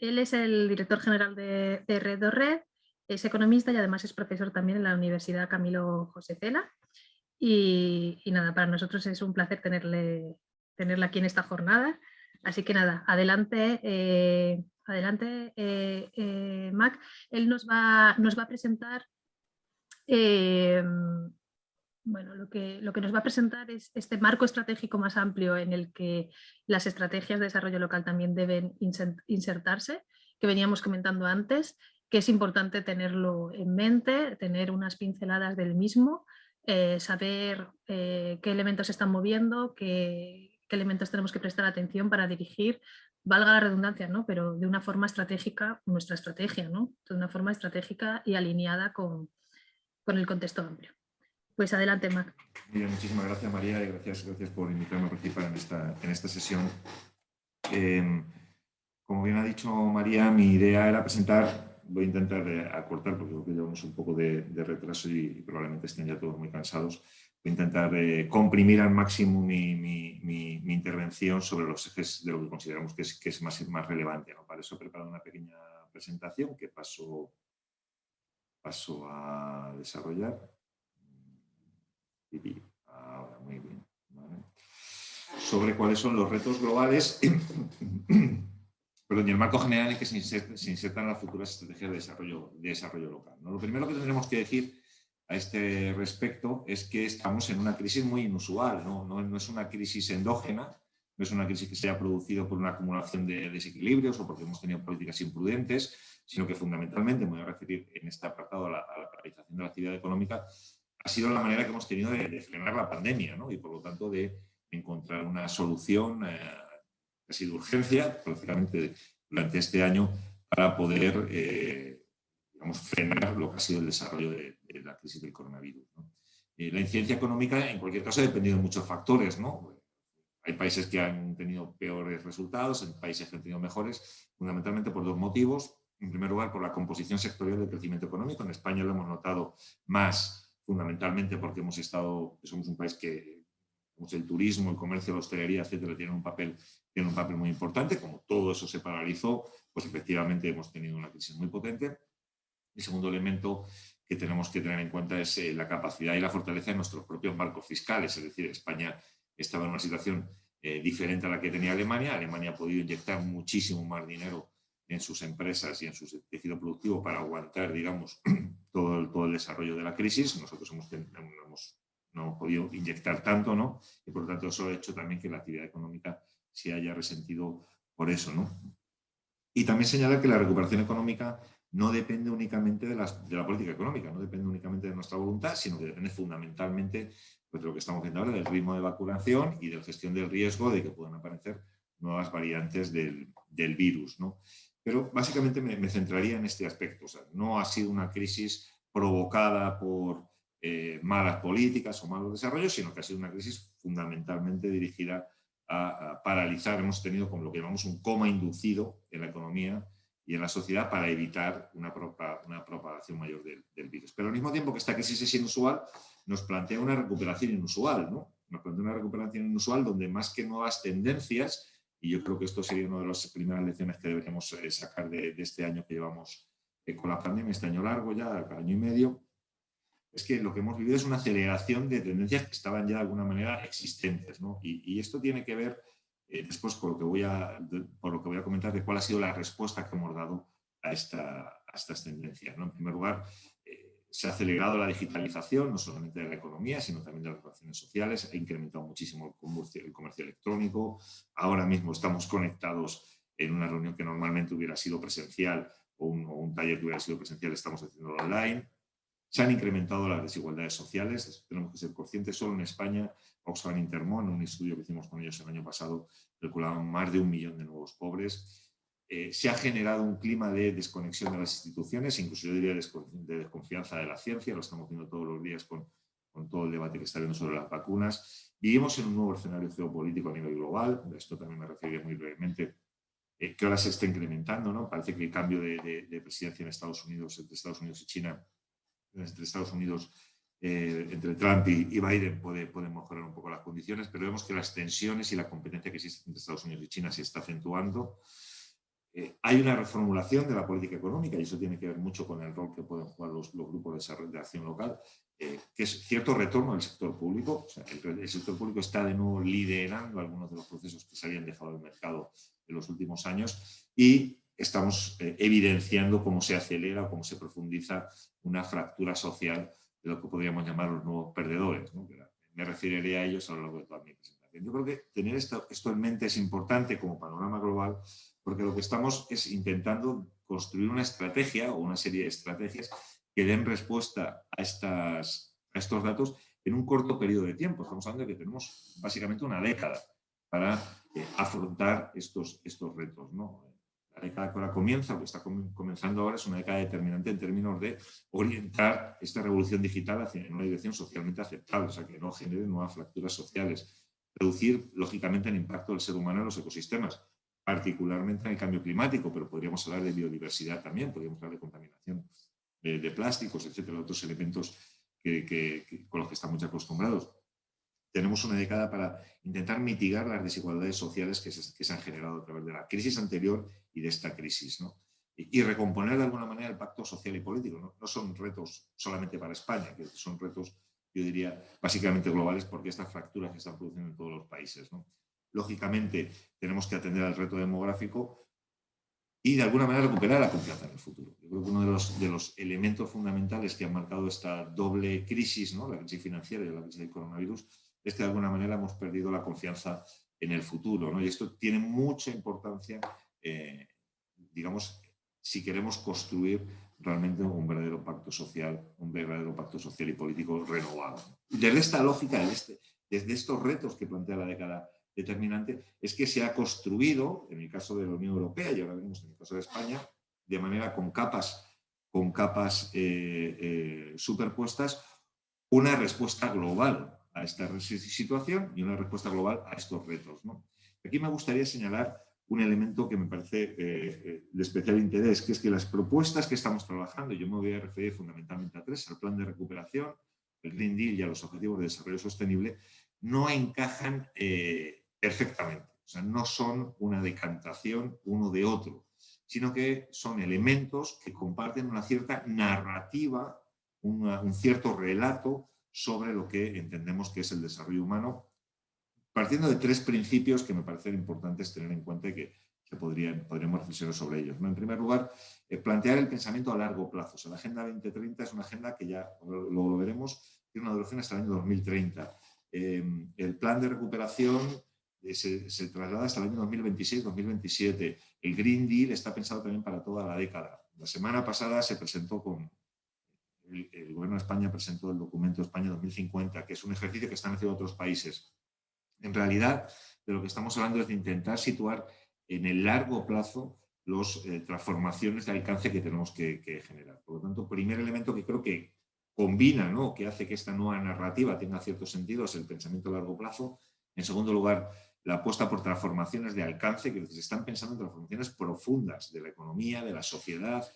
Él es el director general de Red2Red, es economista y además es profesor también en la Universidad Camilo José Cela. Y nada, para nosotros es un placer tenerle aquí en esta jornada. Así que nada, adelante, Mac. Él nos va a presentar, bueno, lo que nos va a presentar es este marco estratégico más amplio en el que las estrategias de desarrollo local también deben insertarse, que veníamos comentando antes, que es importante tenerlo en mente, tener unas pinceladas del mismo, saber qué elementos se están moviendo, qué elementos tenemos que prestar atención para dirigir, valga la redundancia, ¿no? Pero de una forma estratégica, nuestra estrategia, ¿no? De una forma estratégica y alineada con el contexto amplio. Pues adelante, Mac. Bien, muchísimas gracias, María, y gracias por invitarme a participar en esta sesión. Como bien ha dicho María, mi idea era presentar, voy a intentar acortar porque creo que llevamos un poco de retraso y probablemente estén ya todos muy cansados. Voy a intentar comprimir al máximo mi intervención sobre los ejes de lo que consideramos que es más relevante, ¿no? Para eso he preparado una pequeña presentación que paso a desarrollar. Ahora, muy bien. ¿Vale? Sobre cuáles son los retos globales y el marco general en que se insertan las futuras estrategias de desarrollo local, ¿no? Lo primero que tendremos que decir a este respecto es que estamos en una crisis muy inusual, no es una crisis endógena, no es una crisis que se haya producido por una acumulación de desequilibrios o porque hemos tenido políticas imprudentes, sino que fundamentalmente, me voy a referir en este apartado a la paralización de la actividad económica, ha sido la manera que hemos tenido de frenar la pandemia, ¿no? Y por lo tanto de encontrar una solución casi de urgencia, prácticamente durante este año, para poder digamos, frenar lo que ha sido el desarrollo de la crisis del coronavirus, ¿no? La incidencia económica, en cualquier caso, ha dependido de muchos factores, ¿no? Hay países que han tenido peores resultados, hay países que han tenido mejores, fundamentalmente por dos motivos. En primer lugar, por la composición sectorial del crecimiento económico. En España lo hemos notado más fundamentalmente porque somos un país que el turismo, el comercio, la hostelería, etcétera, tienen un papel muy importante. Como todo eso se paralizó, pues efectivamente hemos tenido una crisis muy potente. El segundo elemento que tenemos que tener en cuenta es la capacidad y la fortaleza de nuestros propios marcos fiscales. Es decir, España estaba en una situación diferente a la que tenía Alemania. Alemania ha podido inyectar muchísimo más dinero en sus empresas y en su tejido productivo para aguantar, digamos, todo el desarrollo de la crisis. Nosotros no hemos podido inyectar tanto, ¿no? Y por lo tanto eso ha hecho también que la actividad económica se haya resentido por eso, ¿no? Y también señalar que la recuperación económica no depende únicamente de la política económica, no depende únicamente de nuestra voluntad, sino que depende fundamentalmente pues, de lo que estamos viendo ahora, del ritmo de vacunación y de la gestión del riesgo de que puedan aparecer nuevas variantes del virus, ¿no? Pero básicamente me centraría en este aspecto. O sea, no ha sido una crisis provocada por malas políticas o malos desarrollos, sino que ha sido una crisis fundamentalmente dirigida a paralizar. Hemos tenido como lo que llamamos un coma inducido en la economía y en la sociedad para evitar una propagación mayor del virus. Pero al mismo tiempo que esta crisis es inusual, nos plantea una recuperación inusual, ¿no? Nos plantea una recuperación inusual donde más que nuevas tendencias, y yo creo que esto sería una de las primeras lecciones que deberíamos sacar de este año que llevamos con la pandemia, este año largo ya, año y medio, es que lo que hemos vivido es una aceleración de tendencias que estaban ya de alguna manera existentes, ¿no? Y esto tiene que ver después por lo que voy a comentar de cuál ha sido la respuesta que hemos dado a estas tendencias, ¿no? En primer lugar, se ha acelerado la digitalización, no solamente de la economía, sino también de las relaciones sociales, ha incrementado muchísimo el comercio electrónico. Ahora mismo estamos conectados en una reunión que normalmente hubiera sido presencial o un taller que hubiera sido presencial, estamos haciéndolo online. Se han incrementado las desigualdades sociales, tenemos que ser conscientes. Solo en España, Oxfam Intermón, en un estudio que hicimos con ellos el año pasado, calculaban más de 1 millón de nuevos pobres. Se ha generado un clima de desconexión de las instituciones, incluso yo diría de desconfianza de la ciencia, lo estamos viendo todos los días con todo el debate que está habiendo sobre las vacunas. Vivimos en un nuevo escenario geopolítico a nivel global, de esto también me referiré muy brevemente, que ahora se está incrementando, ¿no? Parece que el cambio de presidencia en Estados Unidos, entre Estados Unidos y China, entre Estados Unidos, entre Trump y Biden puede mejorar un poco las condiciones, pero vemos que las tensiones y la competencia que existe entre Estados Unidos y China se está acentuando. Hay una reformulación de la política económica y eso tiene que ver mucho con el rol que pueden jugar los grupos de acción local, que es cierto retorno del sector público. O sea, el sector público está de nuevo liderando algunos de los procesos que se habían dejado del mercado en los últimos años y estamos evidenciando cómo se acelera o cómo se profundiza una fractura social de lo que podríamos llamar los nuevos perdedores, ¿no? Me referiré a ellos a lo largo de toda mi presentación. Yo creo que tener esto en mente es importante como panorama global, porque lo que estamos es intentando construir una estrategia o una serie de estrategias que den respuesta a estos datos en un corto periodo de tiempo. Estamos hablando de que tenemos básicamente una década para afrontar estos retos, ¿no? La década que ahora comienza, o que está comenzando ahora, es una década determinante en términos de orientar esta revolución digital hacia una dirección socialmente aceptable, o sea, que no genere nuevas fracturas sociales. Reducir, lógicamente, el impacto del ser humano en los ecosistemas, particularmente en el cambio climático, pero podríamos hablar de biodiversidad también, podríamos hablar de contaminación de plásticos, etcétera, otros elementos con los que estamos ya acostumbrados. Tenemos una década para intentar mitigar las desigualdades sociales que se han generado a través de la crisis anterior y de esta crisis, ¿no? Y recomponer de alguna manera el pacto social y político. No son retos solamente para España, que son retos, yo diría, básicamente globales, porque estas fracturas se están produciendo en todos los países, ¿no? Lógicamente, tenemos que atender al reto demográfico y de alguna manera recuperar la confianza en el futuro. Yo creo que uno de los elementos fundamentales que han marcado esta doble crisis, ¿no? La crisis financiera y la crisis del coronavirus, es que de alguna manera hemos perdido la confianza en el futuro, ¿no? Y esto tiene mucha importancia, digamos, si queremos construir realmente un verdadero pacto social y político renovado. Y desde esta lógica, desde estos retos que plantea la década determinante, es que se ha construido, en el caso de la Unión Europea y ahora vemos en el caso de España, de manera con capas superpuestas, una respuesta global a esta situación y una respuesta global a estos retos, ¿no? Aquí me gustaría señalar un elemento que me parece de especial interés, que es que las propuestas que estamos trabajando, y yo me voy a referir fundamentalmente a tres: al plan de recuperación, el Green Deal y a los Objetivos de Desarrollo Sostenible, no encajan perfectamente. O sea, no son una decantación uno de otro, sino que son elementos que comparten una cierta narrativa, un cierto relato sobre lo que entendemos que es el desarrollo humano, partiendo de tres principios que me parecen importantes tener en cuenta y que podríamos reflexionar sobre ellos, ¿no? En primer lugar, plantear el pensamiento a largo plazo. O sea, la Agenda 2030 es una agenda que ya luego lo veremos, tiene una duración hasta el año 2030. El plan de recuperación se traslada hasta el año 2026-2027. El Green Deal está pensado también para toda la década. La semana pasada se presentó el Gobierno de España presentó el documento España 2050, que es un ejercicio que están haciendo otros países. En realidad, de lo que estamos hablando es de intentar situar en el largo plazo las transformaciones de alcance que tenemos que generar. Por lo tanto, primer elemento que creo que combina, ¿no?, que hace que esta nueva narrativa tenga cierto sentido, es el pensamiento a largo plazo. En segundo lugar, la apuesta por transformaciones de alcance, que se están pensando en transformaciones profundas de la economía, de la sociedad,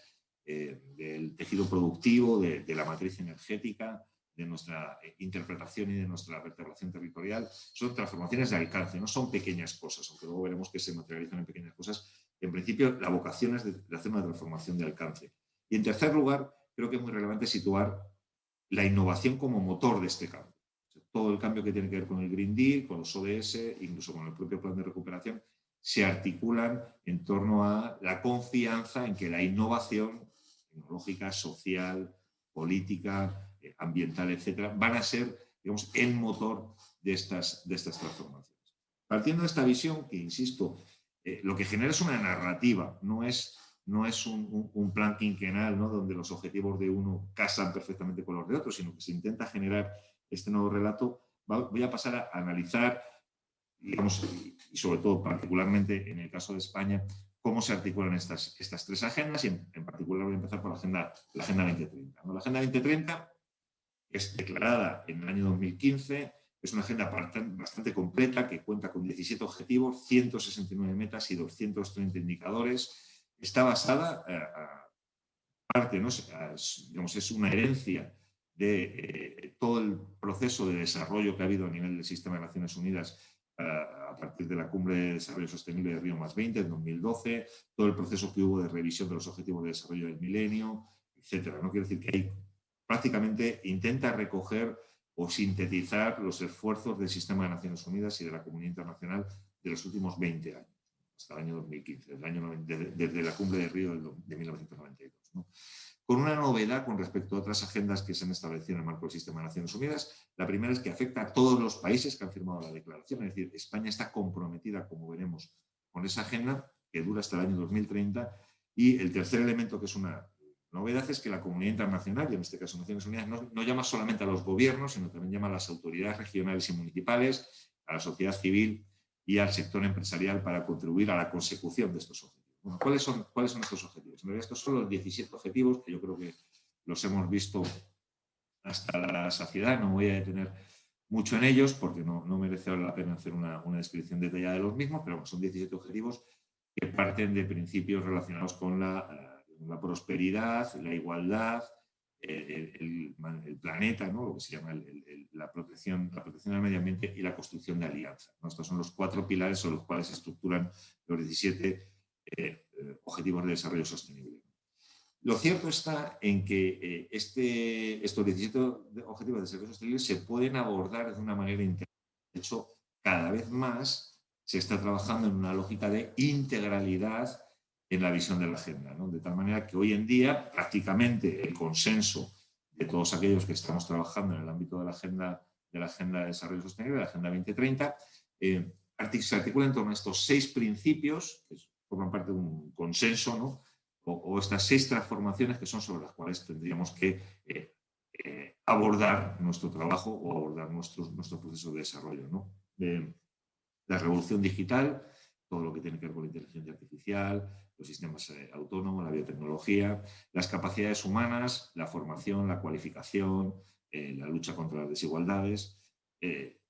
del tejido productivo, de la matriz energética, de nuestra interpretación y de nuestra vertebración territorial. Son transformaciones de alcance, no son pequeñas cosas, aunque luego veremos que se materializan en pequeñas cosas. En principio, la vocación es de hacer una transformación de alcance. Y en tercer lugar, creo que es muy relevante situar la innovación como motor de este cambio. O sea, todo el cambio que tiene que ver con el Green Deal, con los ODS, incluso con el propio plan de recuperación, se articulan en torno a la confianza en que la innovación tecnológica, social, política, ambiental, etcétera, van a ser, digamos, el motor de estas transformaciones. Partiendo de esta visión, que insisto, lo que genera es una narrativa, no es un plan quinquenal, ¿no?, donde los objetivos de uno casan perfectamente con los de otros, sino que se intenta generar este nuevo relato. Voy a pasar a analizar, digamos, y sobre todo particularmente en el caso de España, cómo se articulan estas tres agendas, y en particular voy a empezar por la Agenda 2030. ¿No? La Agenda 2030 es declarada en el año 2015, es una agenda bastante completa que cuenta con 17 objetivos, 169 metas y 230 indicadores. Está basada, parte, ¿no?, digamos, es una herencia de todo el proceso de desarrollo que ha habido a nivel del sistema de Naciones Unidas a partir de la Cumbre de Desarrollo Sostenible de Río +20 en 2012, todo el proceso que hubo de revisión de los Objetivos de Desarrollo del Milenio, etcétera. No quiero decir que ahí prácticamente intenta recoger o sintetizar los esfuerzos del sistema de Naciones Unidas y de la comunidad internacional de los últimos 20 años, hasta el año 2015, desde la Cumbre de Río de 1992, ¿no? Con una novedad con respecto a otras agendas que se han establecido en el marco del sistema de Naciones Unidas. La primera es que afecta a todos los países que han firmado la declaración, es decir, España está comprometida, como veremos, con esa agenda que dura hasta el año 2030. Y el tercer elemento, que es una novedad, es que la comunidad internacional, y en este caso Naciones Unidas, no llama solamente a los gobiernos, sino también llama a las autoridades regionales y municipales, a la sociedad civil y al sector empresarial para contribuir a la consecución de estos objetivos. Bueno, ¿cuáles son estos objetivos? En realidad, estos son los 17 objetivos, que yo creo que los hemos visto hasta la saciedad. No voy a detener mucho en ellos porque no merece la pena hacer una descripción detallada de los mismos, pero son 17 objetivos que parten de principios relacionados con la prosperidad, la igualdad, el planeta, ¿no? Lo que se llama la protección del medio ambiente y la construcción de alianzas, ¿no? Estos son los 4 pilares sobre los cuales se estructuran los 17 objetivos de desarrollo sostenible. Lo cierto está en que estos 17 objetivos de desarrollo sostenible se pueden abordar de una manera integral. De hecho, cada vez más se está trabajando en una lógica de integralidad en la visión de la agenda, ¿no? De tal manera que hoy en día prácticamente el consenso de todos aquellos que estamos trabajando en el ámbito de la agenda de desarrollo sostenible, de la Agenda 2030, se articula en torno a estos 6 principios que forman parte de un consenso, ¿no? O estas 6 transformaciones que son sobre las cuales tendríamos que abordar nuestro trabajo o abordar nuestro proceso de desarrollo, ¿no? La revolución digital, todo lo que tiene que ver con la inteligencia artificial, los sistemas autónomos, la biotecnología, las capacidades humanas, la formación, la cualificación, la lucha contra las desigualdades,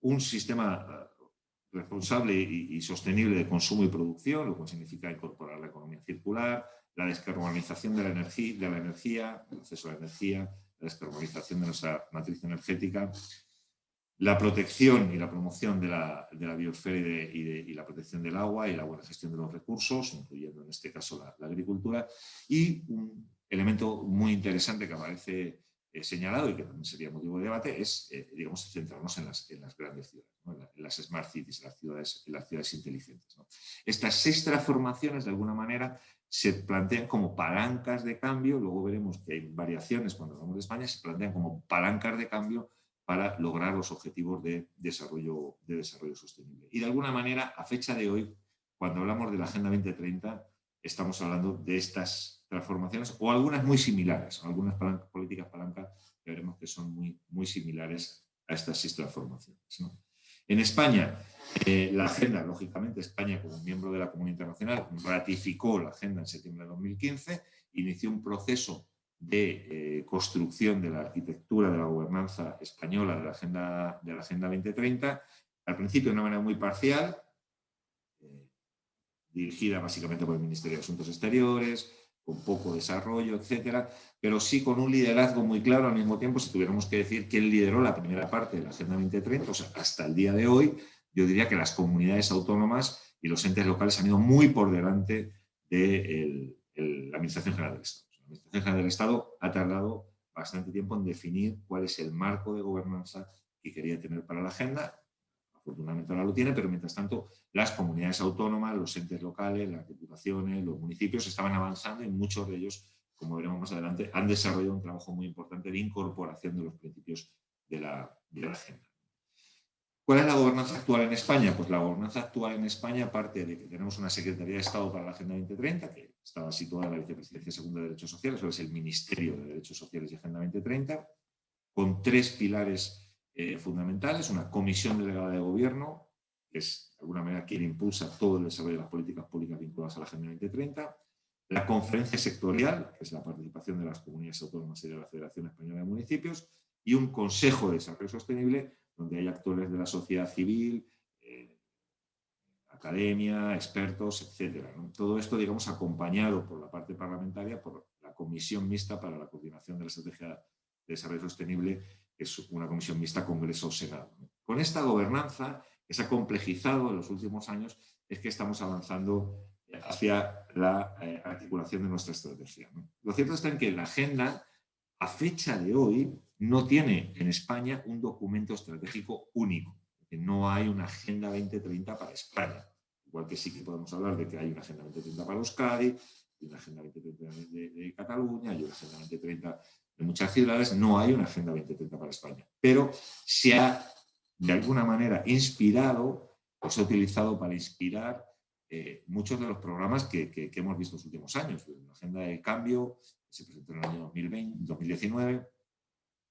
un sistema responsable y sostenible de consumo y producción, lo cual significa incorporar la economía circular, la descarbonización de la energía, el acceso a la energía, la descarbonización de nuestra matriz energética, la protección y la promoción de la biosfera y la protección del agua y la buena gestión de los recursos, incluyendo en este caso la agricultura, y un elemento muy interesante que aparece señalado y que también sería motivo de debate es, digamos, centrarnos en las grandes ciudades, ¿no? En las smart cities, en las ciudades inteligentes, ¿no? Estas 6 transformaciones, de alguna manera, se plantean como palancas de cambio. Luego veremos que hay variaciones cuando hablamos de España, se plantean como palancas de cambio para lograr los objetivos de desarrollo sostenible. Y de alguna manera, a fecha de hoy, cuando hablamos de la Agenda 2030, estamos hablando de estas transformaciones o algunas muy similares, algunas políticas palanca que veremos que son muy similares a estas 6 transformaciones, ¿no? En España, la agenda, lógicamente, España como miembro de la comunidad internacional ratificó la agenda en septiembre de 2015, inició un proceso de construcción de la arquitectura de la gobernanza española de la Agenda 2030, al principio de una manera muy parcial, dirigida básicamente por el Ministerio de Asuntos Exteriores, con poco desarrollo, etcétera, pero sí con un liderazgo muy claro. Al mismo tiempo, si tuviéramos que decir quién lideró la primera parte de la Agenda 2030, o sea, hasta el día de hoy, yo diría que las comunidades autónomas y los entes locales han ido muy por delante de la Administración General del Estado. La Administración General del Estado ha tardado bastante tiempo en definir cuál es el marco de gobernanza que quería tener para la agenda. Afortunadamente ahora lo tiene, pero mientras tanto las comunidades autónomas, los entes locales, las diputaciones, los municipios estaban avanzando y muchos de ellos, como veremos más adelante, han desarrollado un trabajo muy importante de incorporación de los principios de la agenda. ¿Cuál es la gobernanza actual en España? Pues la gobernanza actual en España parte de que tenemos una Secretaría de Estado para la Agenda 2030, que estaba situada en la Vicepresidencia Segunda de Derechos Sociales, ahora es el Ministerio de Derechos Sociales y Agenda 2030, con 3 pilares fundamentales: una comisión delegada de gobierno, que es de alguna manera quien impulsa todo el desarrollo de las políticas públicas vinculadas a la Agenda 2030, la conferencia sectorial, que es la participación de las comunidades autónomas y de la Federación Española de Municipios, y un Consejo de Desarrollo Sostenible, donde hay actores de la sociedad civil, academia, expertos, etcétera, ¿no? Todo esto, digamos, acompañado por la parte parlamentaria, por la Comisión Mixta para la Coordinación de la Estrategia de Desarrollo Sostenible, que es una comisión mixta Congreso-Senado, ¿no? Con esta gobernanza, se ha complejizado en los últimos años es que estamos avanzando hacia la articulación de nuestra estrategia, ¿no? Lo cierto está en que la agenda, a fecha de hoy, no tiene en España un documento estratégico único. No hay una Agenda 2030 para España. Igual que sí que podemos hablar de que hay una Agenda 2030 para Euskadi, y una Agenda 2030 de Cataluña, y una Agenda 2030 de muchas ciudades, no hay una Agenda 2030 para España. Pero se ha, de alguna manera, inspirado, o se ha utilizado para inspirar muchos de los programas que hemos visto en los últimos años. La Agenda del Cambio, que se presentó en el año 2019,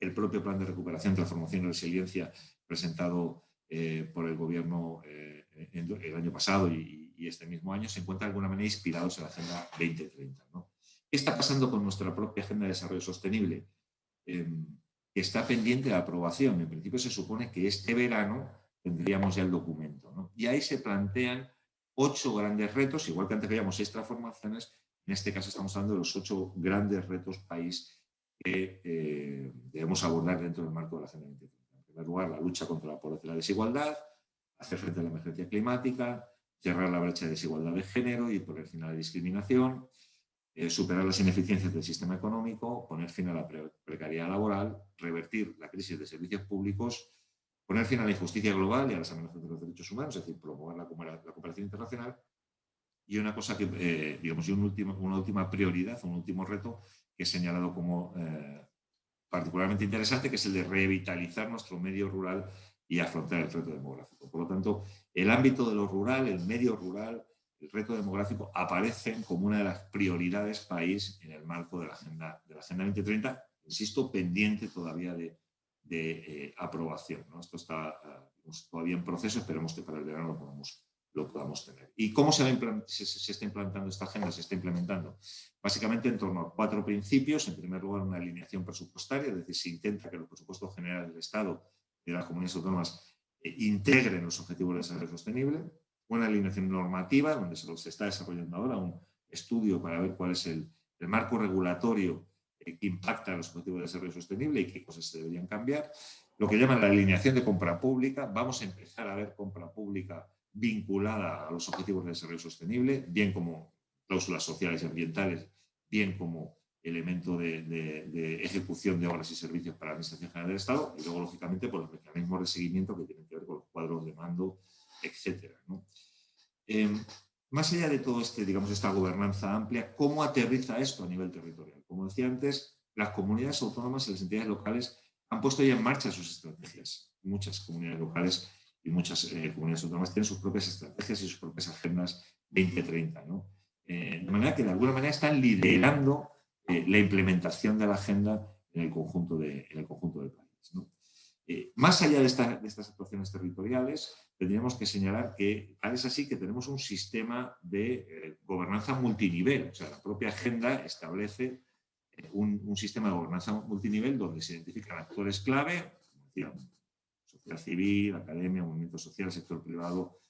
el propio Plan de Recuperación, Transformación y Resiliencia presentado por el Gobierno el año pasado y este mismo año, se encuentran de alguna manera inspirados en la Agenda 2030, ¿no? ¿Qué está pasando con nuestra propia Agenda de Desarrollo Sostenible? Que está pendiente de aprobación. En principio se supone que este verano tendríamos ya el documento, ¿no? Y ahí se plantean 8 grandes retos, igual que antes veíamos 6 transformaciones, en este caso estamos hablando de los 8 grandes retos país que debemos abordar dentro del marco de la Agenda 2030. En primer lugar, la lucha contra la pobreza y la desigualdad, hacer frente a la emergencia climática, cerrar la brecha de desigualdad de género y poner fin a la discriminación, superar las ineficiencias del sistema económico, poner fin a la precariedad laboral, revertir la crisis de servicios públicos, poner fin a la injusticia global y a las amenazas de los derechos humanos, es decir, promover la cooperación internacional. Y una cosa que, digamos, una última prioridad, un último reto que he señalado como particularmente interesante, que es el de revitalizar nuestro medio rural y afrontar el reto demográfico. Por lo tanto, el ámbito de lo rural, el medio rural, el reto demográfico aparecen como una de las prioridades país en el marco de la Agenda 2030, insisto, pendiente todavía de aprobación, ¿no? Esto está todavía en proceso, esperemos que para el verano lo podamos tener. ¿Y cómo se está implantando esta agenda? Se está implementando básicamente en torno a 4 principios. En primer lugar, una alineación presupuestaria, es decir, se intenta que los presupuestos generales del Estado y de las comunidades autónomas integren los objetivos de desarrollo sostenible. Una alineación normativa, donde se está desarrollando ahora un estudio para ver cuál es el marco regulatorio que impacta en los objetivos de desarrollo sostenible y qué cosas se deberían cambiar. Lo que llaman la alineación de compra pública. Vamos a empezar a ver compra pública vinculada a los objetivos de desarrollo sostenible, bien como cláusulas sociales y ambientales, bien como elemento de ejecución de obras y servicios para la Administración General del Estado, y luego, lógicamente, por los mecanismos de seguimiento que tienen que ver con los cuadros de mando, etcétera, ¿no? Más allá de todo digamos, esta gobernanza amplia, ¿cómo aterriza esto a nivel territorial? Como decía antes, las comunidades autónomas y las entidades locales han puesto ya en marcha sus estrategias. Muchas comunidades locales y muchas comunidades autónomas tienen sus propias estrategias y sus propias agendas 2030, ¿no? De manera que de alguna manera están liderando la implementación de la agenda en el conjunto del país, ¿no? Más allá de estas actuaciones territoriales, tendríamos que señalar que es así que tenemos un sistema de gobernanza multinivel. O sea, la propia agenda establece un sistema de gobernanza multinivel donde se identifican actores clave, como decíamos, sociedad civil, academia, movimiento social, sector privado,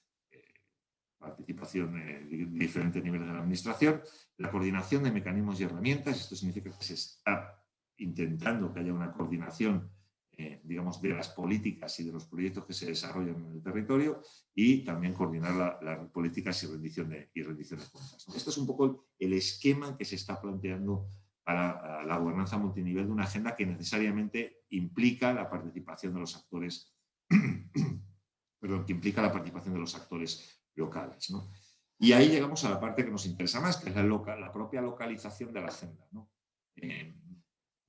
participación de diferentes niveles de la administración, la coordinación de mecanismos y herramientas. Esto significa que se está intentando que haya una coordinación, digamos, de las políticas y de los proyectos que se desarrollan en el territorio, y también coordinar las políticas y rendición de cuentas. Esto es un poco el esquema que se está planteando para la gobernanza multinivel de una agenda que necesariamente implica la participación de los actores, locales, ¿no? Y ahí llegamos a la parte que nos interesa más, que es la propia localización de la agenda, ¿no?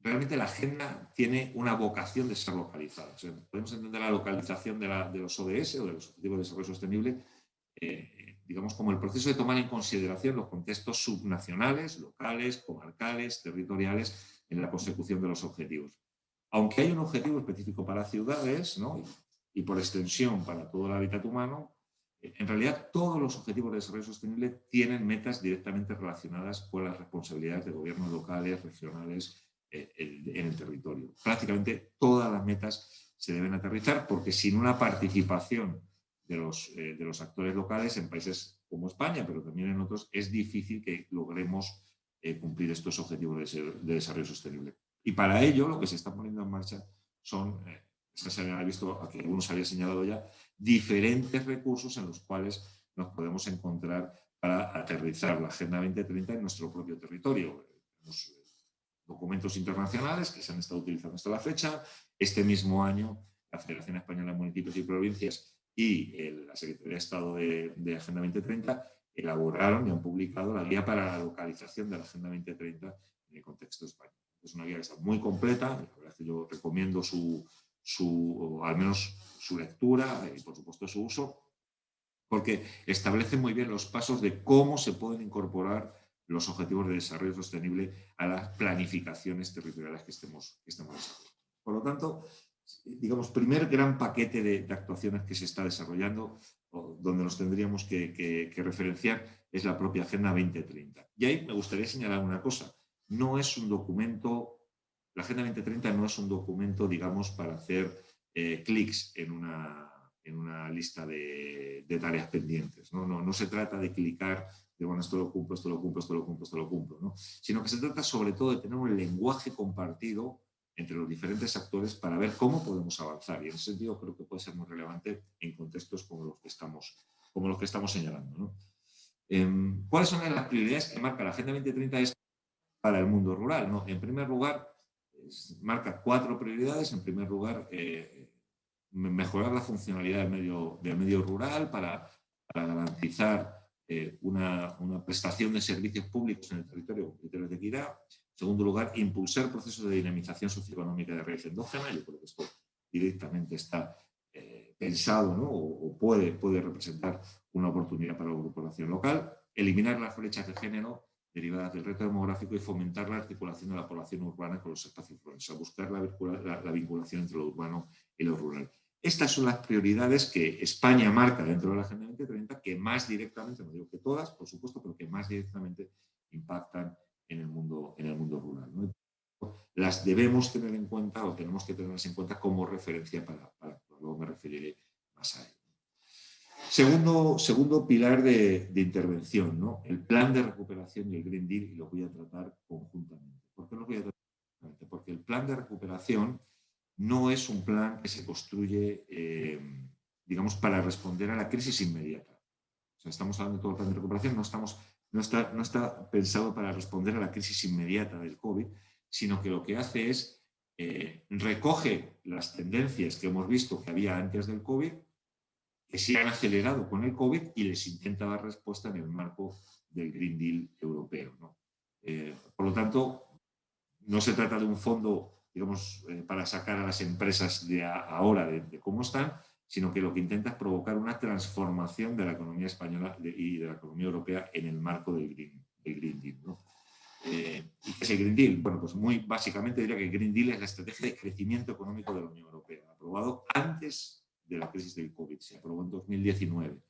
Realmente la agenda tiene una vocación de ser localizada. O sea, podemos entender la localización de los ODS o de los Objetivos de Desarrollo Sostenible, digamos, como el proceso de tomar en consideración los contextos subnacionales, locales, comarcales, territoriales en la consecución de los objetivos. Aunque hay un objetivo específico para ciudades, ¿no? y por extensión para todo el hábitat humano, en realidad todos los objetivos de desarrollo sostenible tienen metas directamente relacionadas con las responsabilidades de gobiernos locales, regionales, en el territorio. Prácticamente todas las metas se deben aterrizar, porque sin una participación de los actores locales en países como España, pero también en otros, es difícil que logremos cumplir estos objetivos de desarrollo sostenible. Y para ello lo que se está poniendo en marcha son se había visto, a que algunos había señalado ya, diferentes recursos en los cuales nos podemos encontrar para aterrizar la Agenda 2030 en nuestro propio territorio. Los documentos internacionales que se han estado utilizando hasta la fecha. Este mismo año, la Federación Española de Municipios y Provincias y la Secretaría de Estado de Agenda 2030 elaboraron y han publicado la guía para la localización de la Agenda 2030 en el contexto español. Es una guía que está muy completa, la verdad es que yo recomiendo al menos su lectura y por supuesto su uso, porque establece muy bien los pasos de cómo se pueden incorporar los objetivos de desarrollo sostenible a las planificaciones territoriales que estemos desarrollando. Por lo tanto, digamos, primer gran paquete de actuaciones que se está desarrollando, donde nos tendríamos que referenciar, es la propia Agenda 2030. Y ahí me gustaría señalar una cosa. No es un documento, la Agenda 2030 no es un documento, digamos, para hacer clics en una lista de tareas pendientes. No se trata de clicar, de bueno, esto lo cumplo, esto lo cumplo, esto lo cumplo, esto lo cumplo, ¿no? Sino que se trata sobre todo de tener un lenguaje compartido entre los diferentes actores para ver cómo podemos avanzar. Y en ese sentido creo que puede ser muy relevante en contextos como los que estamos señalando, ¿no? ¿Cuáles son las prioridades que marca la Agenda 2030 para el mundo rural, ¿no? En primer lugar, marca 4 prioridades. En primer lugar, mejorar la funcionalidad del medio rural para garantizar una prestación de servicios públicos en el territorio con criterios de equidad. En segundo lugar, impulsar procesos de dinamización socioeconómica de raíz endógena. Yo creo que esto directamente está pensado, ¿no? o puede representar una oportunidad para la población local. Eliminar las brechas de género derivadas del reto demográfico y fomentar la articulación de la población urbana con los espacios rurales, o sea, buscar la vinculación entre lo urbano y lo rural. Estas son las prioridades que España marca dentro de la Agenda 2030, que más directamente, no digo que todas, por supuesto, pero que más directamente impactan en el mundo rural, ¿no? Las debemos tener en cuenta o tenemos que tenerlas en cuenta como referencia para luego me referiré más a ello. Segundo pilar de intervención, ¿no? El plan de recuperación y el Green Deal, y lo voy a tratar conjuntamente. ¿Por qué los voy a tratar conjuntamente? Porque el plan de recuperación no es un plan que se construye, digamos, para responder a la crisis inmediata. O sea, estamos hablando de todo el plan de recuperación, no está pensado para responder a la crisis inmediata del COVID, sino que lo que hace es recoge las tendencias que hemos visto que había antes del COVID, que se han acelerado con el COVID y les intenta dar respuesta en el marco del Green Deal europeo, ¿no? Por lo tanto, no se trata de un fondo, digamos, para sacar a las empresas de ahora de cómo están, sino que lo que intenta es provocar una transformación de la economía española y de la economía europea en el marco del Green Deal, ¿no? ¿Y qué es el Green Deal? Bueno, pues muy básicamente diría que el Green Deal es la estrategia de crecimiento económico de la Unión Europea, aprobado antes de la crisis del COVID, se aprobó en 2019.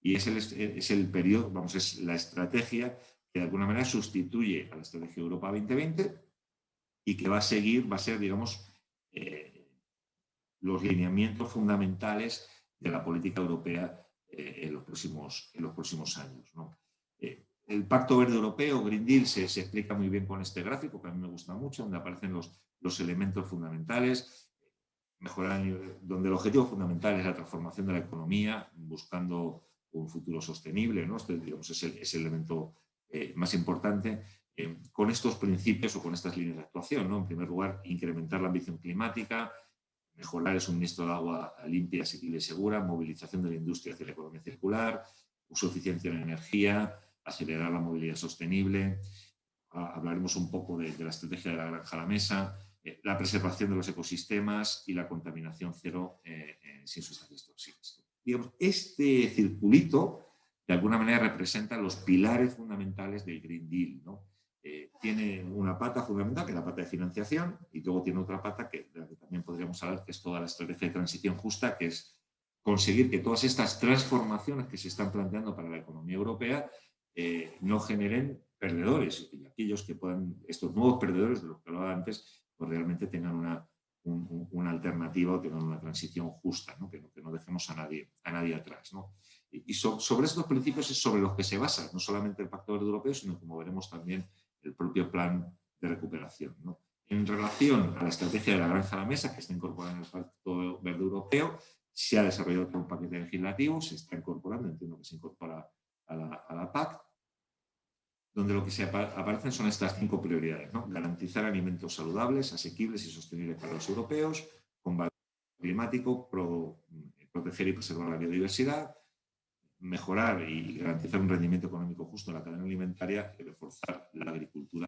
Y es el periodo, vamos, es la estrategia que de alguna manera sustituye a la estrategia Europa 2020 y que va a ser, digamos, los lineamientos fundamentales de la política europea en los próximos años, ¿no? El Pacto Verde Europeo, Green Deal, se explica muy bien con este gráfico, que a mí me gusta mucho, donde aparecen los elementos fundamentales, donde el objetivo fundamental es la transformación de la economía, buscando un futuro sostenible, ¿no? Este, digamos, es el elemento más importante. Con estos principios o con estas líneas de actuación, ¿no? En primer lugar, incrementar la ambición climática, mejorar el suministro de agua limpia, asequible y segura, movilización de la industria hacia la economía circular, uso eficiente de la energía, acelerar la movilidad sostenible. Hablaremos un poco de la estrategia de la granja a la mesa, la preservación de los ecosistemas y la contaminación cero sin sustancias tóxicas. Digamos, este circulito de alguna manera representa los pilares fundamentales del Green Deal, ¿no? Tiene una pata fundamental, que es la pata de financiación, y luego tiene otra pata de la que también podríamos hablar, que es toda la estrategia de transición justa, que es conseguir que todas estas transformaciones que se están planteando para la economía europea no generen perdedores, y aquellos que puedan, estos nuevos perdedores de los que hablaba antes, pues realmente tengan una alternativa o tengan una transición justa, ¿no? Que no dejemos a nadie atrás, ¿no? Y sobre estos principios es sobre los que se basa no solamente el Pacto Verde Europeo, sino como veremos también el propio plan de recuperación, ¿no? En relación a la estrategia de la granja a la mesa, que está incorporada en el Pacto Verde Europeo, se ha desarrollado todo un paquete legislativo, se está incorporando, entiendo que se incorpora a la PAC, donde lo que se aparecen son estas 5 prioridades, ¿no? Garantizar alimentos saludables, asequibles y sostenibles para los europeos, combatir el cambio climático, proteger y preservar la biodiversidad, mejorar y garantizar un rendimiento económico justo en la cadena alimentaria y reforzar la agricultura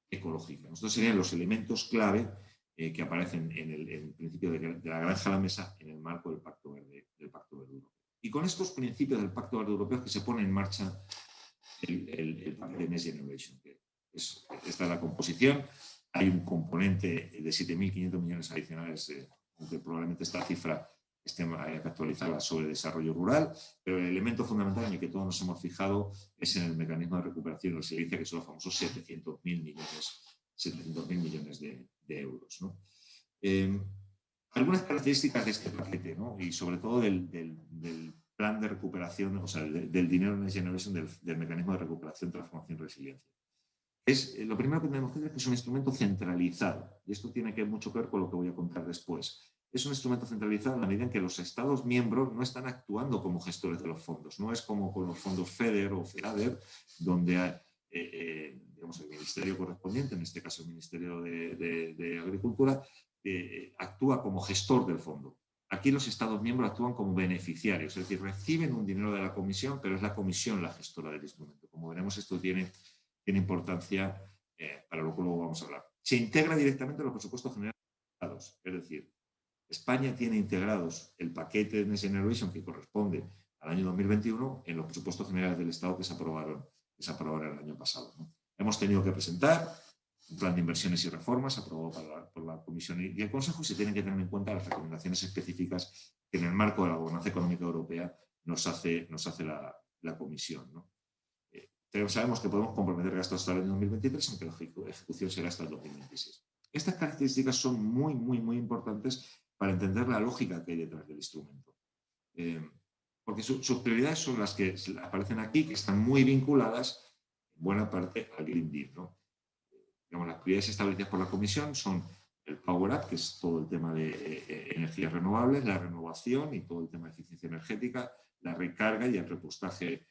ecológica. Estos serían los elementos clave que aparecen en el principio de la granja a la mesa en el marco del Pacto Verde Europeo. Y con estos principios del Pacto Verde Europeo es que se pone en marcha el paquete Next Generation, que esta es la composición. Hay un componente de 7.500 millones adicionales, aunque probablemente esta cifra haya que actualizarla, sobre desarrollo rural, pero el elemento fundamental en el que todos nos hemos fijado es en el mecanismo de recuperación y resiliencia, que son los famosos 700.000 millones de euros, ¿no? Algunas características de este paquete, ¿no? Y sobre todo del plan de recuperación, o sea, del dinero Next Generation, del mecanismo de recuperación, transformación y resiliencia. Lo primero que tenemos que decir es que es un instrumento centralizado, y esto tiene mucho que ver con lo que voy a contar después. Es un instrumento centralizado en la medida en que los Estados miembros no están actuando como gestores de los fondos. No es como con los fondos FEDER o FEADER, donde digamos, el ministerio correspondiente, en este caso el Ministerio de Agricultura, actúa como gestor del fondo. Aquí los Estados miembros actúan como beneficiarios, es decir, reciben un dinero de la Comisión, pero es la Comisión la gestora del instrumento. Como veremos, esto tiene importancia para lo que luego vamos a hablar. Se integra directamente en los presupuestos generales de los Estados, es decir, España tiene integrados el paquete de Next Generation, que corresponde al año 2021, en los presupuestos generales del Estado que se aprobaron el año pasado, ¿no? Hemos tenido que presentar un plan de inversiones y reformas aprobado por la Comisión y el Consejo, y se tienen que tener en cuenta las recomendaciones específicas que en el marco de la gobernanza económica europea nos hace la Comisión, ¿no? Sabemos que podemos comprometer gastos hasta el año 2023, aunque la ejecución será hasta el 2026. Estas características son muy, muy, muy importantes para entender la lógica que hay detrás del instrumento. Porque sus prioridades son las que aparecen aquí, que están muy vinculadas en buena parte al Green Deal, ¿no? Digamos, las prioridades establecidas por la Comisión son el Power Up, que es todo el tema de energías renovables, la renovación y todo el tema de eficiencia energética, la recarga y el repostaje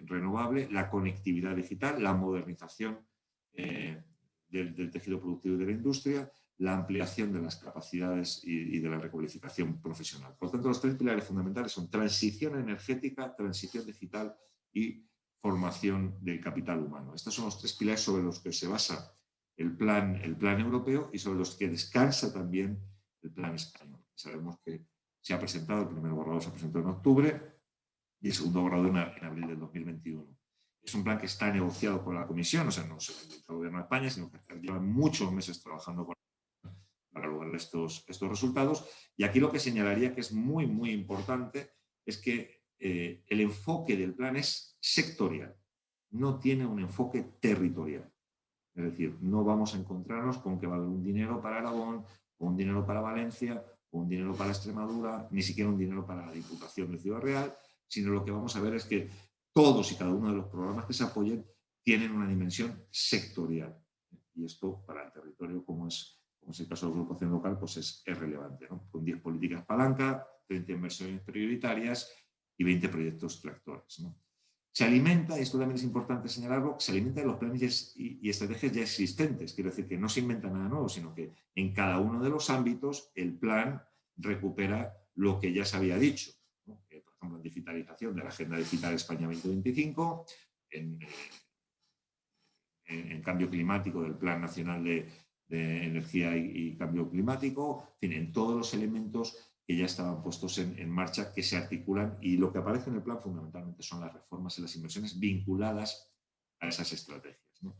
renovable, la conectividad digital, la modernización del tejido productivo y de la industria, la ampliación de las capacidades y de la recualificación profesional. Por lo tanto, los 3 pilares fundamentales son transición energética, transición digital y formación del capital humano. Estos son los 3 pilares sobre los que se basa el plan europeo y sobre los que descansa también el plan español. Sabemos que se ha presentado, el primer borrador se presentó en octubre y el segundo borrador en abril del 2021. Es un plan que está negociado por la Comisión, o sea, no se el gobierno de España, sino que llevan muchos meses trabajando para lograr estos resultados. Y aquí lo que señalaría que es muy, muy importante es que el enfoque del plan es sectorial, no tiene un enfoque territorial. Es decir, no vamos a encontrarnos con que va a haber un dinero para Aragón, o un dinero para Valencia, o un dinero para Extremadura, ni siquiera un dinero para la Diputación de Ciudad Real, sino lo que vamos a ver es que todos y cada uno de los programas que se apoyen tienen una dimensión sectorial. Y esto para el territorio, como es el caso de la agrupación local, pues es relevante, ¿no? Con 10 políticas palanca, 30 inversiones prioritarias y 20 proyectos tractores, ¿no? Se alimenta, y esto también es importante señalarlo, se alimenta de los planes y estrategias ya existentes. Quiero decir que no se inventa nada nuevo, sino que en cada uno de los ámbitos el plan recupera lo que ya se había dicho, ¿no? Por ejemplo, en digitalización de la Agenda Digital España 2025, en cambio climático del Plan Nacional de Energía y Cambio Climático, en todos los elementos que ya estaban puestos en marcha, que se articulan, y lo que aparece en el plan fundamentalmente son las reformas y las inversiones vinculadas a esas estrategias, ¿no?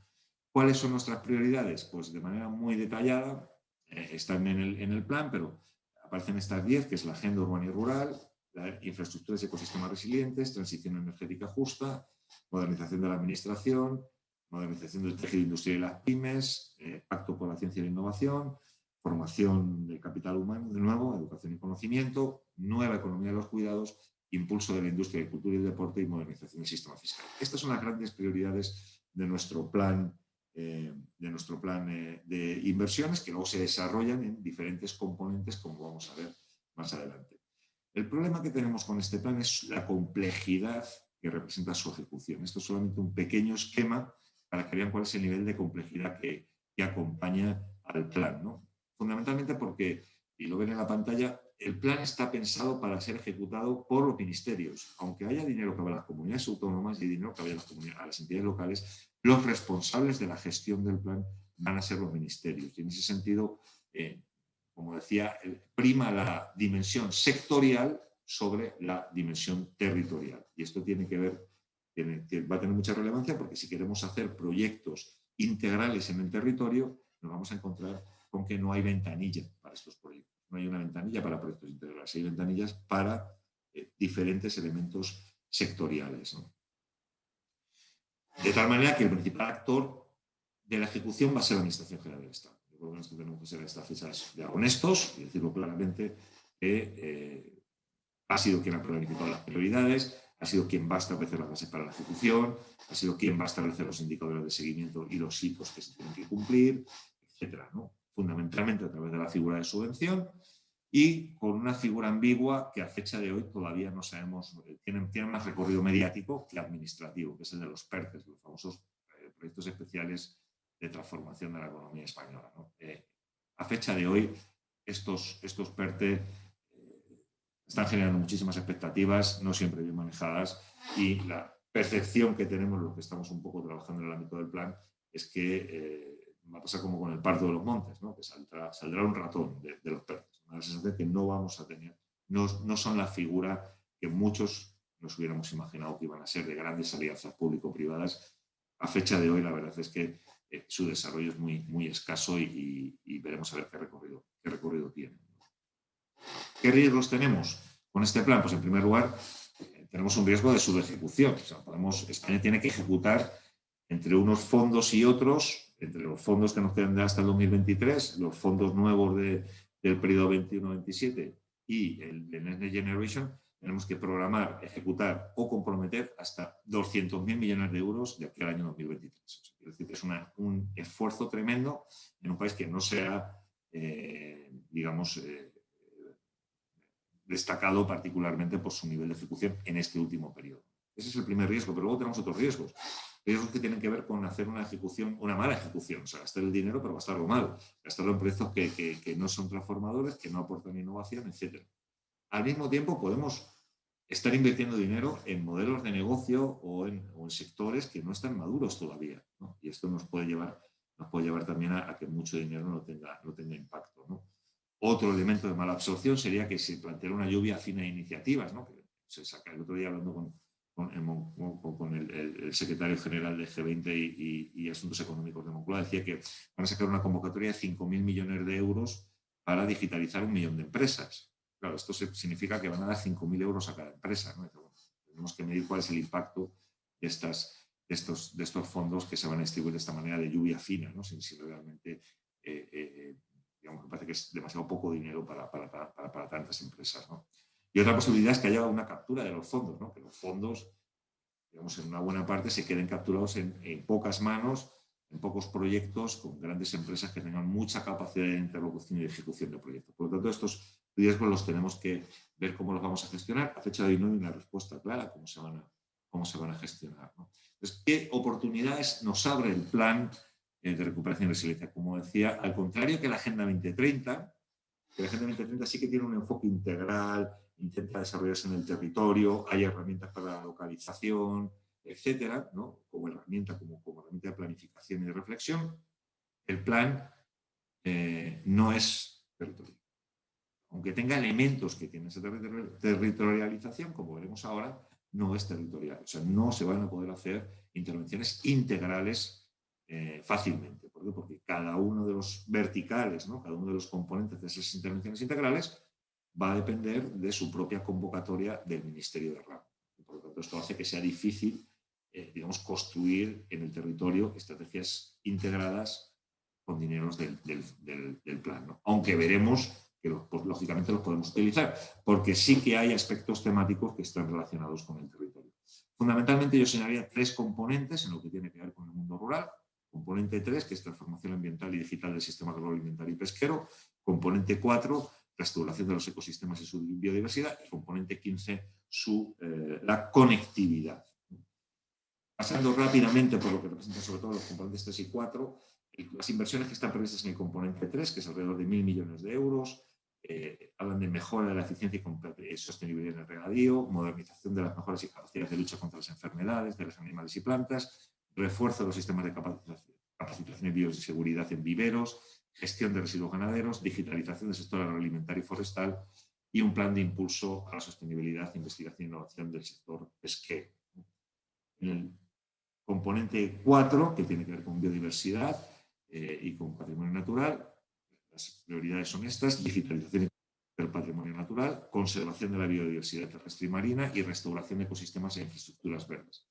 ¿Cuáles son nuestras prioridades? Pues de manera muy detallada, están en el plan, pero aparecen estas 10, que es la agenda urbana y rural, la infraestructuras y ecosistemas resilientes, transición energética justa, modernización de la administración, modernización del tejido industrial y las pymes, pacto por la ciencia y la innovación, formación del capital humano, de nuevo, educación y conocimiento, nueva economía de los cuidados, impulso de la industria de cultura y deporte y modernización del sistema fiscal. Estas son las grandes prioridades de nuestro plan de nuestro plan de inversiones, que luego se desarrollan en diferentes componentes, como vamos a ver más adelante. El problema que tenemos con este plan es la complejidad que representa su ejecución. Esto es solamente un pequeño esquema para que vean cuál es el nivel de complejidad que acompaña al plan, ¿no? Fundamentalmente porque, y lo ven en la pantalla, el plan está pensado para ser ejecutado por los ministerios. Aunque haya dinero que vaya a las comunidades autónomas y dinero que vaya a las entidades locales, los responsables de la gestión del plan van a ser los ministerios. Y en ese sentido, como decía, prima la dimensión sectorial sobre la dimensión territorial. Y esto tiene que ver, va a tener mucha relevancia porque si queremos hacer proyectos integrales en el territorio, nos vamos a encontrar con que no hay ventanilla para estos proyectos. No hay una ventanilla para proyectos integrales, hay ventanillas para diferentes elementos sectoriales, ¿no? De tal manera que el principal actor de la ejecución va a ser la Administración General del Estado. Por lo menos tenemos que ser estas fechas ya honestos y decirlo claramente, que ha sido quien ha planificado las prioridades, ha sido quien va a establecer las bases para la ejecución, ha sido quien va a establecer los indicadores de seguimiento y los hitos que se tienen que cumplir, etcétera, ¿no? Fundamentalmente a través de la figura de subvención y con una figura ambigua que a fecha de hoy todavía no sabemos, tiene más recorrido mediático que administrativo, que es el de los PERTES, los famosos proyectos especiales de transformación de la economía española, ¿no? A fecha de hoy, estos PERTE están generando muchísimas expectativas, no siempre bien manejadas, y la percepción que tenemos, los que estamos un poco trabajando en el ámbito del plan, es que va a pasar como con el parto de los montes, ¿no? Que saldrá un ratón de los PERTES. Una sensación que no vamos a tener, no son la figura que muchos nos hubiéramos imaginado que iban a ser de grandes alianzas público-privadas. A fecha de hoy, la verdad es que su desarrollo es muy, muy escaso y veremos a ver qué recorrido tiene. ¿Qué riesgos tenemos con este plan? Pues en primer lugar, tenemos un riesgo de subejecución. O sea, España tiene que ejecutar entre unos fondos y otros, entre los fondos que nos quedan hasta el 2023, los fondos nuevos del periodo 21-27 y el de Next Generation, tenemos que programar, ejecutar o comprometer hasta 200.000 millones de euros de aquí al año 2023. O sea, quiero decir que es un esfuerzo tremendo en un país que no sea, digamos, destacado particularmente por su nivel de ejecución en este último periodo. Ese es el primer riesgo, pero luego tenemos otros riesgos. Riesgos que tienen que ver con hacer una mala ejecución, o sea, gastar el dinero pero gastarlo mal, gastarlo en proyectos que no son transformadores, que no aportan innovación, etc. Al mismo tiempo podemos estar invirtiendo dinero en modelos de negocio o en sectores que no están maduros todavía, ¿no? Y esto nos puede llevar también a que mucho dinero no tenga impacto, ¿no? Otro elemento de mala absorción sería que se planteara una lluvia fina de iniciativas, ¿no? Que se saca el otro día hablando con el secretario general de G20 y Asuntos Económicos de Moncloa, decía que van a sacar una convocatoria de 5.000 millones de euros para digitalizar 1 millón de empresas. Claro, esto significa que van a dar 5.000 euros a cada empresa, ¿no? Entonces, bueno, tenemos que medir cuál es el impacto de estos fondos que se van a distribuir de esta manera de lluvia fina, ¿no? Si realmente digamos, me parece que es demasiado poco dinero para tantas empresas, ¿no? Y otra posibilidad es que haya una captura de los fondos, ¿no? Que los fondos, digamos, en una buena parte se queden capturados en pocas manos, en pocos proyectos, con grandes empresas que tengan mucha capacidad de interlocución y de ejecución de proyectos. Por lo tanto, estos riesgos los tenemos que ver cómo los vamos a gestionar. A fecha de hoy no hay una respuesta clara cómo se van a gestionar, ¿no? Entonces, ¿qué oportunidades nos abre el plan de recuperación y resiliencia? Como decía, al contrario que la Agenda 2030, que la Agenda 2030 sí que tiene un enfoque integral, intenta desarrollarse en el territorio, hay herramientas para la localización, etcétera, ¿no? Como herramienta de planificación y de reflexión. El plan no es territorial. Aunque tenga elementos que tienen esa territorialización, como veremos ahora, no es territorial. O sea, no se van a poder hacer intervenciones integrales fácilmente. ¿Por qué? Porque cada uno de los verticales, ¿no? Cada uno de los componentes de esas intervenciones integrales va a depender de su propia convocatoria del Ministerio de Ramo. Por lo tanto, esto hace que sea difícil, digamos, construir en el territorio estrategias integradas con dineros del plan, ¿no? Aunque veremos que pues, lógicamente los podemos utilizar, porque sí que hay aspectos temáticos que están relacionados con el territorio. Fundamentalmente yo señalaría 3 componentes en lo que tiene que ver con el mundo rural. Componente 3, que es transformación ambiental y digital del sistema agroalimentario y pesquero. Componente 4, restauración de los ecosistemas y su biodiversidad. Y componente 15, la conectividad. Pasando rápidamente por lo que representan sobre todo los componentes 3 y 4, las inversiones que están previstas en el componente 3, que es alrededor de 1.000 millones de euros, hablan de mejora de la eficiencia y sostenibilidad en el regadío, modernización de las mejoras y capacidades de lucha contra las enfermedades de los animales y plantas, refuerzo de los sistemas de capacitación y bioseguridad en viveros, gestión de residuos ganaderos, digitalización del sector agroalimentario y forestal y un plan de impulso a la sostenibilidad, investigación e innovación del sector pesquero. En el componente 4, que tiene que ver con biodiversidad y con patrimonio natural, las prioridades son estas: digitalización del patrimonio natural, conservación de la biodiversidad terrestre y marina y restauración de ecosistemas e infraestructuras verdes.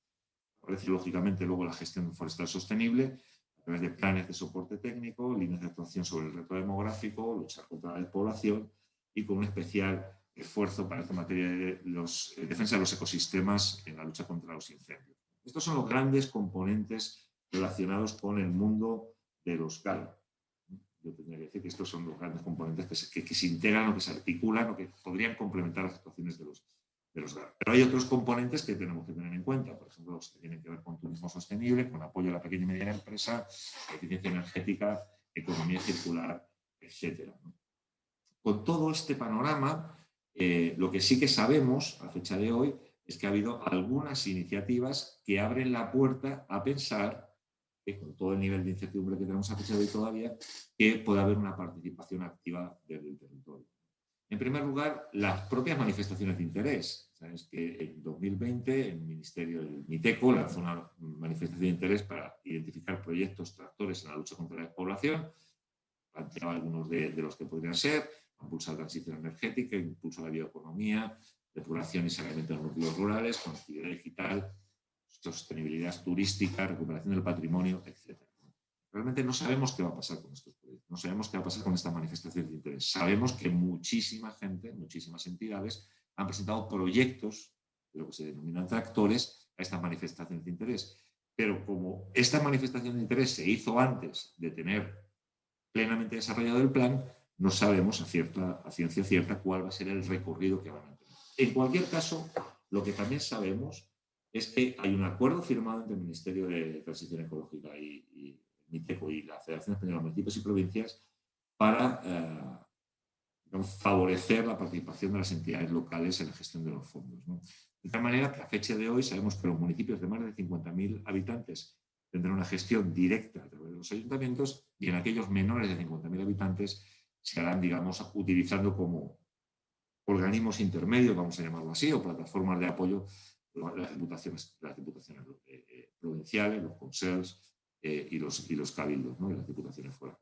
Aparece lógicamente luego la gestión forestal sostenible a través de planes de soporte técnico, líneas de actuación sobre el reto demográfico, luchar contra la despoblación y con un especial esfuerzo para esta materia de defensa de los ecosistemas en la lucha contra los incendios. Estos son los grandes componentes relacionados con el mundo de los GAL. Yo tendría que decir que estos son los grandes componentes que se integran o que se articulan o que podrían complementar las actuaciones de los GAL. Pero hay otros componentes que tenemos que tener en cuenta, por ejemplo, los que tienen que ver con turismo sostenible, con apoyo a la pequeña y mediana empresa, eficiencia energética, economía circular, etc. Con todo este panorama, lo que sí que sabemos a fecha de hoy es que ha habido algunas iniciativas que abren la puerta a pensar, con todo el nivel de incertidumbre que tenemos a fecha de hoy todavía, que puede haber una participación activa desde el territorio. En primer lugar, las propias manifestaciones de interés. Sabes que en 2020 el Ministerio del MITECO lanzó una manifestación de interés para identificar proyectos tractores en la lucha contra la despoblación. Planteaba algunos de los que podrían ser: impulsar la transición energética, impulso a la bioeconomía, depuración y saneamiento de los núcleos rurales, conectividad digital, sostenibilidad turística, recuperación del patrimonio, etc. Realmente no sabemos qué va a pasar con estos proyectos, no sabemos qué va a pasar con esta manifestación de interés. Sabemos que muchísima gente, muchísimas entidades han presentado proyectos de lo que se denominan tractores a estas manifestaciones de interés. Pero como esta manifestación de interés se hizo antes de tener plenamente desarrollado el plan, no sabemos a ciencia cierta cuál va a ser el recorrido que van a tener. En cualquier caso, lo que también sabemos es que hay un acuerdo firmado entre el Ministerio de Transición Ecológica y MITECO y la Federación Española de Municipios y Provincias para favorecer la participación de las entidades locales en la gestión de los fondos, ¿no? De tal manera que a fecha de hoy sabemos que los municipios de más de 50.000 habitantes tendrán una gestión directa a través de los ayuntamientos, y en aquellos menores de 50.000 habitantes se harán, digamos, utilizando como organismos intermedios, vamos a llamarlo así, o plataformas de apoyo, las diputaciones provinciales, los consejos y los cabildos, ¿no? Y las diputaciones forales.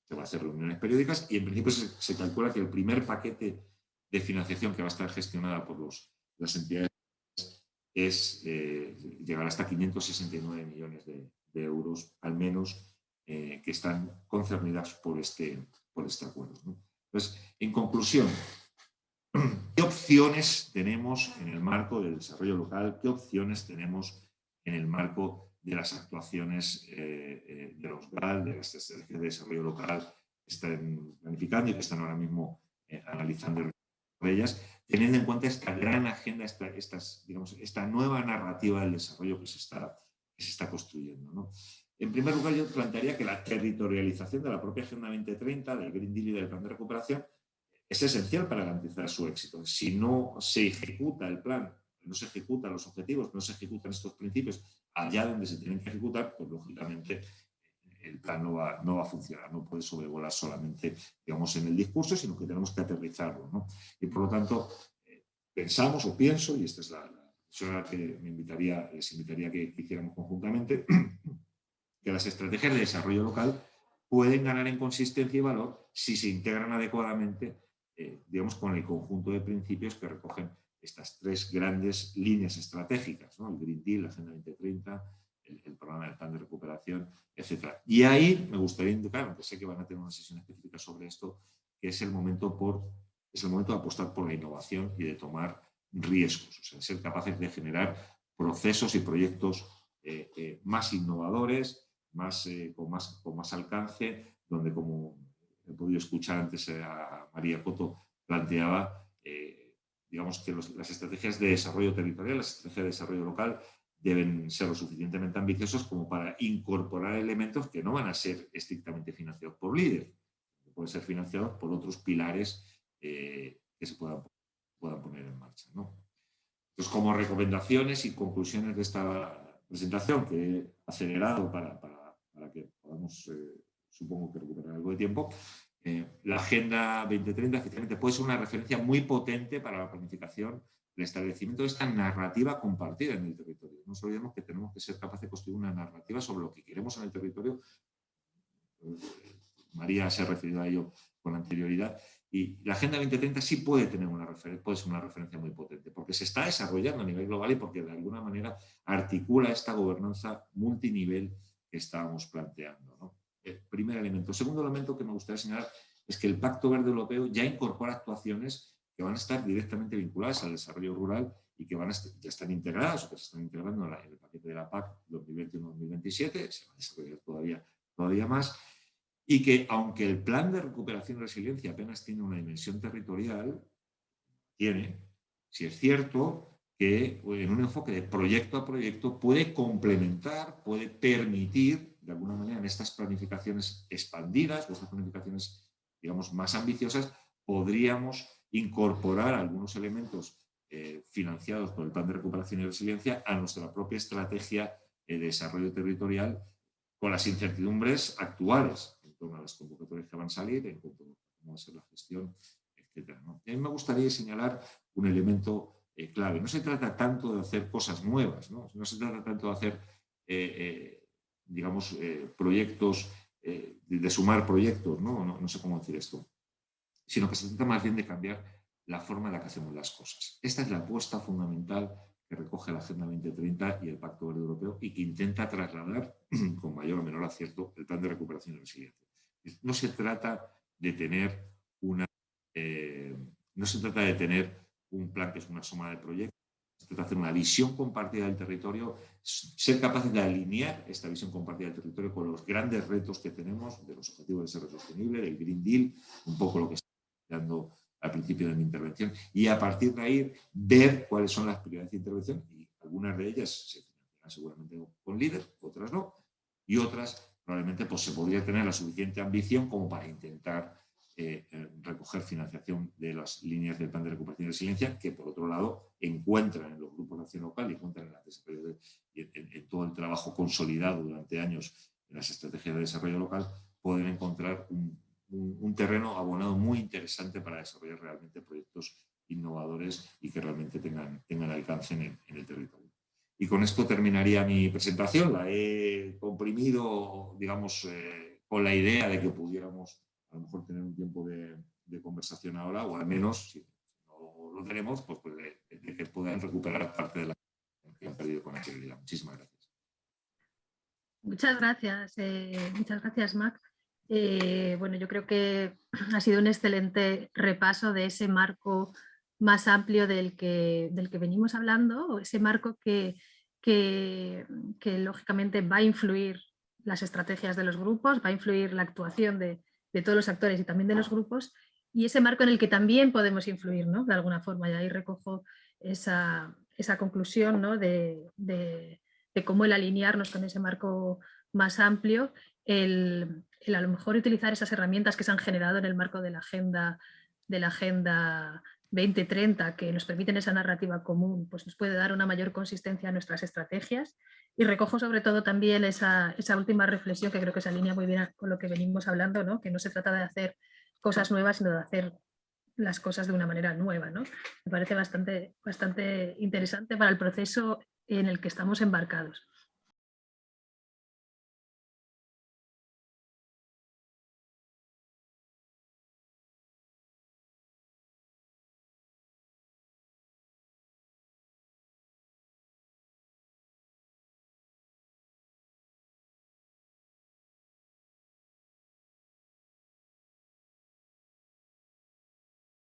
Se va a hacer reuniones periódicas y en principio se calcula que el primer paquete de financiación que va a estar gestionada por las entidades llegará hasta 569 millones de euros, al menos, que están concernidas por este acuerdo, ¿no? Entonces, en conclusión, ¿qué opciones tenemos en el marco del desarrollo local? ¿Qué opciones tenemos en el marco de las actuaciones de los GAL, de las estrategias de desarrollo local que están planificando y que están ahora mismo analizando ellas, teniendo en cuenta esta gran agenda, esta nueva narrativa del desarrollo que se está construyendo, ¿no? En primer lugar, yo plantearía que la territorialización de la propia Agenda 2030, del Green Deal y del Plan de Recuperación es esencial para garantizar su éxito. Si no se ejecuta el plan, no se ejecutan los objetivos, no se ejecutan estos principios allá donde se tienen que ejecutar, pues lógicamente el plan no va a funcionar, no puede sobrevolar solamente, digamos, en el discurso, sino que tenemos que aterrizarlo, ¿no? Y por lo tanto, pensamos o pienso, y esta es la reflexión a la que les invitaría que hiciéramos conjuntamente, que las estrategias de desarrollo local pueden ganar en consistencia y valor si se integran adecuadamente, digamos, con el conjunto de principios que recogen estas tres grandes líneas estratégicas, ¿no? El Green Deal, la Agenda 2030, el programa del Plan de Recuperación, etc. Y ahí me gustaría indicar, aunque sé que van a tener una sesión específica sobre esto, que es el momento de apostar por la innovación y de tomar riesgos, o sea, ser capaces de generar procesos y proyectos más innovadores, con más alcance, donde, como he podido escuchar antes a María Coto, planteaba, digamos que las estrategias de desarrollo territorial, las estrategias de desarrollo local, deben ser lo suficientemente ambiciosos como para incorporar elementos que no van a ser estrictamente financiados por LEADER, que pueden ser financiados por otros pilares que se puedan poner en marcha, ¿no? Entonces, como recomendaciones y conclusiones de esta presentación, que he acelerado para que podamos, supongo que recuperar algo de tiempo, la Agenda 2030 efectivamente puede ser una referencia muy potente para la planificación, el establecimiento de esta narrativa compartida en el territorio. No nos olvidemos que tenemos que ser capaces de construir una narrativa sobre lo que queremos en el territorio. María se ha referido a ello con anterioridad. Y la Agenda 2030 sí puede ser una referencia muy potente, porque se está desarrollando a nivel global y porque de alguna manera articula esta gobernanza multinivel que estábamos planteando, ¿no? El primer elemento. El segundo elemento que me gustaría señalar es que el Pacto Verde Europeo ya incorpora actuaciones que van a estar directamente vinculadas al desarrollo rural y que ya están integradas o que se están integrando en el paquete de la PAC 2021-2027, se va a desarrollar todavía más. Y que, aunque el plan de recuperación y resiliencia apenas tiene una dimensión territorial, si es cierto que en un enfoque de proyecto a proyecto puede complementar, puede permitir, de alguna manera, en estas planificaciones expandidas o estas planificaciones, digamos, más ambiciosas, podríamos incorporar algunos elementos financiados por el plan de recuperación y resiliencia a nuestra propia estrategia de desarrollo territorial, con las incertidumbres actuales en torno a las convocatorias que van a salir, en cuanto a cómo va a ser la gestión, etc., ¿no? A mí me gustaría señalar un elemento clave. No se trata tanto de hacer cosas nuevas, ¿no? No se trata tanto de hacer, digamos, proyectos, de sumar proyectos, ¿no? No sé cómo decir esto, sino que se trata más bien de cambiar la forma en la que hacemos las cosas. Esta es la apuesta fundamental que recoge la Agenda 2030 y el Pacto Verde Europeo y que intenta trasladar, con mayor o menor acierto, el plan de recuperación y resiliencia. No se trata de tener un plan que es una suma de proyectos, se trata de hacer una visión compartida del territorio, ser capaces de alinear esta visión compartida del territorio con los grandes retos que tenemos de los objetivos de desarrollo sostenible, del Green Deal, un poco lo que está dando al principio de mi intervención, y a partir de ahí ver cuáles son las prioridades de intervención, y algunas de ellas se financiarán seguramente con LEADER, otras no, y otras probablemente pues, se podría tener la suficiente ambición como para intentar recoger financiación de las líneas del plan de recuperación y resiliencia, que por otro lado encuentran en los grupos de acción local y encuentran en todo el trabajo consolidado durante años en las estrategias de desarrollo local, pueden encontrar un terreno abonado muy interesante para desarrollar realmente proyectos innovadores y que realmente tengan alcance en el territorio. Y con esto terminaría mi presentación. La he comprimido, digamos, con la idea de que pudiéramos a lo mejor tener un tiempo de conversación ahora, o al menos, si no lo tenemos, pues de que puedan recuperar parte de la que han perdido con anterioridad. Muchísimas gracias. Muchas gracias, Mac. Bueno, yo creo que ha sido un excelente repaso de ese marco más amplio del que venimos hablando, o ese marco que lógicamente va a influir las estrategias de los grupos, va a influir la actuación de todos los actores y también de los grupos, y ese marco en el que también podemos influir, ¿no? De alguna forma, y ahí recojo esa conclusión, ¿no? de cómo el alinearnos con ese marco más amplio, el a lo mejor utilizar esas herramientas que se han generado en el marco de la Agenda 2030, que nos permiten esa narrativa común, pues nos puede dar una mayor consistencia a nuestras estrategias. Y recojo sobre todo también esa última reflexión, que creo que se alinea muy bien con lo que venimos hablando, ¿no? Que no se trata de hacer cosas nuevas, sino de hacer las cosas de una manera nueva, ¿no? Me parece bastante interesante para el proceso en el que estamos embarcados.